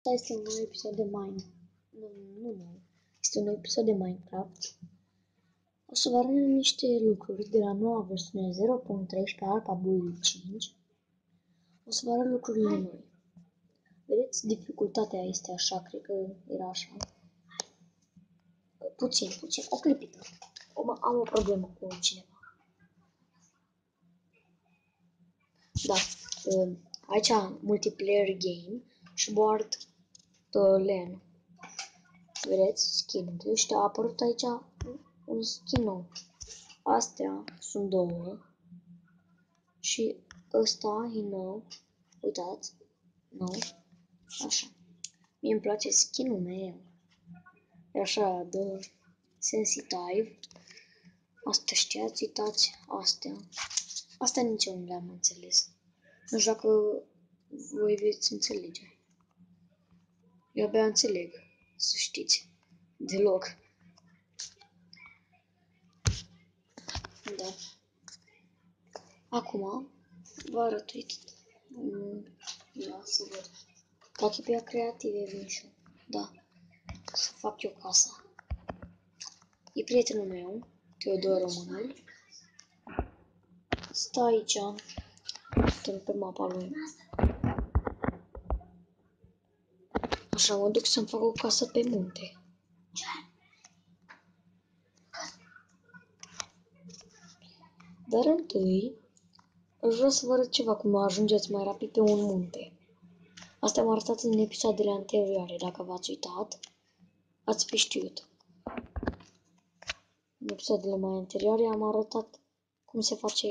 Asta este un nou episod de Minecraft. Nu. Este un nou episod de Minecraft. O să vă arăt niște lucruri de la noua versiune 0.13 Alpha Build 5. O să vă arăt lucrurile noi. Vedeți? Dificultatea este așa, cred că era așa. Puțin, o clipită. Am o problemă cu cineva. Da. Aici multiplayer game și board LAN. Vedeți? Skin. Și a apărut aici un skin nou. Astea sunt două. Și ăsta e nou. Uitați. Nou. Așa. Mie îmi place skin-ul meu. E așa, de sensitive. Astea știați, uitați. Astea nici eu nu le-am înțeles. Nu știu dacă voi veți înțelege. Eu abia înțeleg, să știți. Deloc. Da. Acum vă arăt, uite. Da, să văd. Dacă e pe ea creative, vin și eu. Da. Să fac eu casa. E prietenul meu, Teodor Românul. Stă aici. Stăm pe mapa lui. Așa, mă duc să-mi fac o casă pe munte. Dar întâi, aș vrea să vă arăt ceva, cum ajungeți mai rapid pe un munte. Asta am arătat în episoadele anterioare, dacă v-ați uitat, ați fi știut. În episoadele mai anterioare am arătat cum se face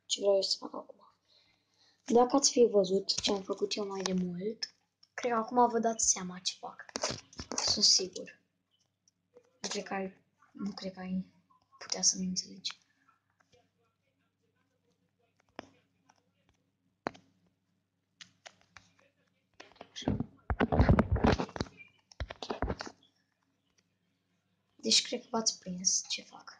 ce vreau eu să fac acum. Dacă ați fi văzut ce am făcut eu mai de mult, cred că acum vă dați seama ce fac. Sunt sigur. Nu cred că ai putea să nu înțelegi. Deci cred că v-ați prins ce fac.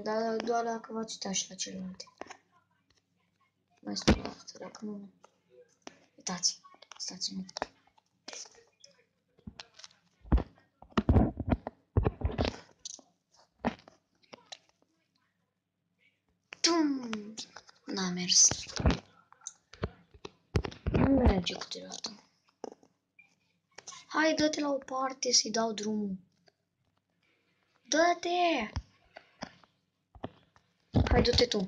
Dar doar dacă v-ați uitat și la celelalte. Mai spun asta, dacă nu. Uitați, stați-mă. Tum! N-a mers. Nu merge câteodată. Hai, dă-te la o parte să-i dau drumul. Dă-te! Hai, dă-te tu.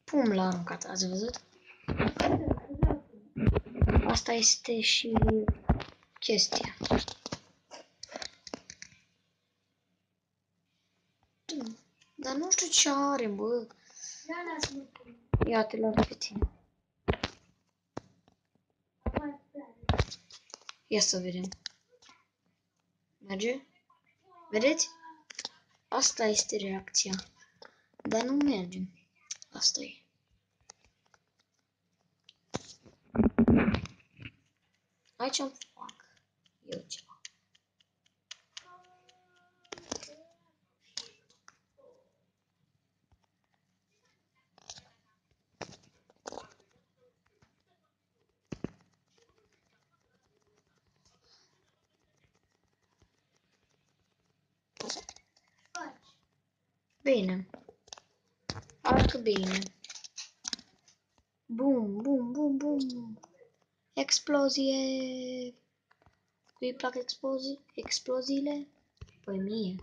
Pum, l-a aruncat, ați văzut? Asta este și chestia. Dar nu știu ce are, bă. Ia te las pe tine. Ia să vedem. Merge? Vedeți? Asta este reacția. Dar nu merge. Asta e. Aici îmi fac eu ceva. Bine. Arată bine. Bum, bum, bum, bum. Explozie. Cui plac exploziile? Păi mie.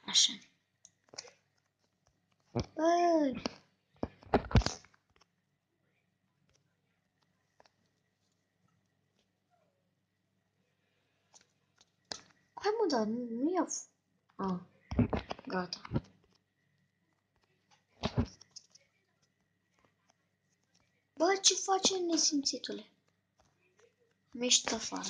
Așa. Băi. Hai mă, dar nu ia... Gata. Bă, ce faci, nesimțitule? Mi ești afară.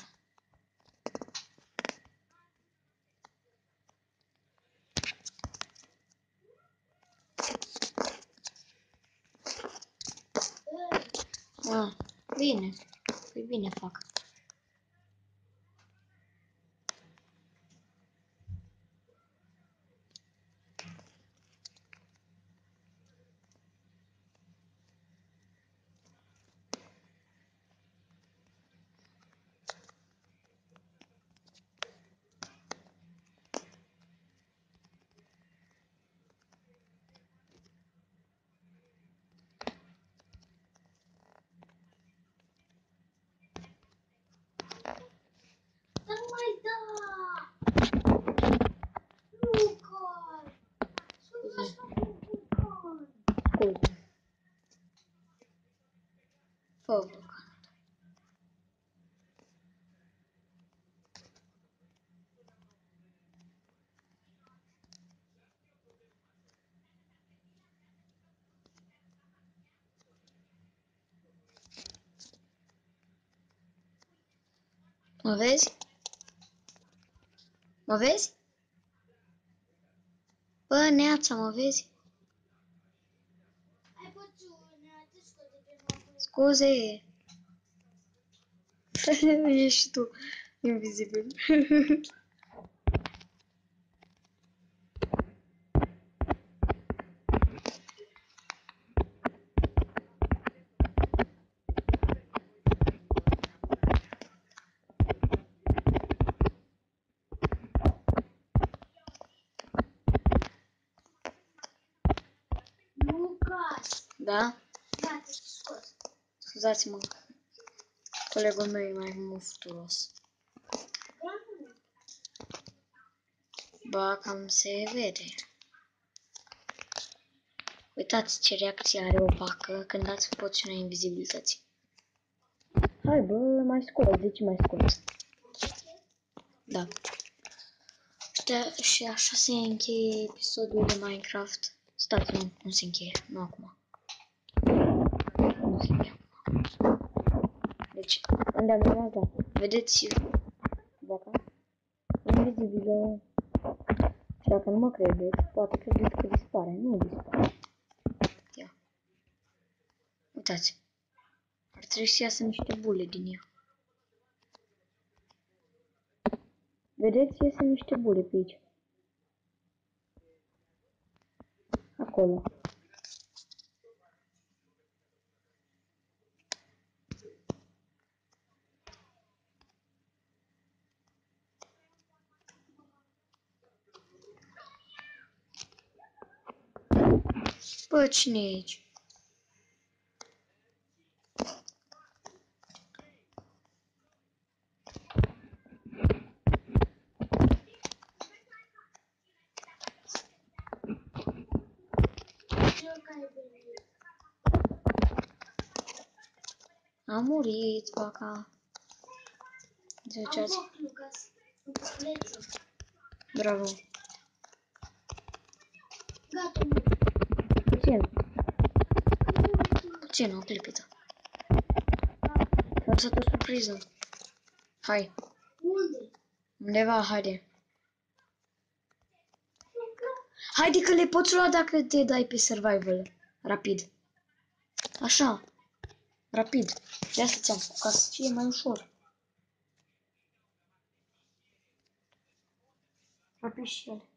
Bine. Păi bine fac. Mă vezi? Mă vezi? Bă, Neața, mă vezi? Scuze. Ești tu invizibil. Lucas! Da? Da, te scos. Scuzați-mă. Colegul meu e mai mufturos. Ba, cam se vede. Uitați ce reacție are opacă când dați poțiunea invizibilității. Hai bă, mai scos, de ce mai scos? Da. Și așa se încheie episodul de Minecraft. Stați, nu se încheie, nu acum. Nu se încheie acum. Deci, unde am rămas, da. Vedeți vaca? Invizibilă. Și dacă nu mă credeți, poate credeți că dispare. Nu dispare. Ia. Uitați. Ar trebui să iasă niște bule din ea. Vedeți, iese niște bule pe aici. Acolo. Bă, cine e aici? A murit vaca. Ziceați. Lucas. Bravo. Gata, Puțin. Puțin, o clipită. Am să o surpriză. Hai. unde? Undeva, haide. Haide că le poți lua dacă te dai pe survival. Rapid. Așa. Rapid. De asta ți-am făcut, ca să fie mai ușor. Rapid și ele.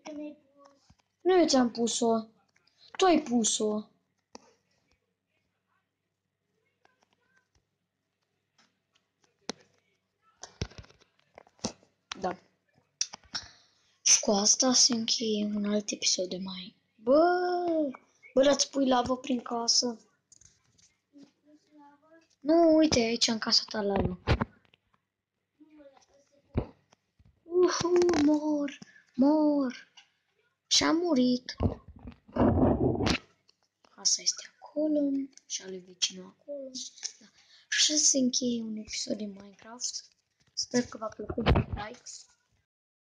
Că mi-ai pus. Nu eu ți-am pus-o. Tu ai pus-o. Da. Și cu asta se încheie un alt episod de mai. Bă, dați pui lavă prin casă. Nu, uite, aici în casa ta lavă. Mor. Și-a murit. Casa este acolo și ale vecinul acolo. Da. Și se încheie un episod de Minecraft. Sper că v-a plăcut. Likes.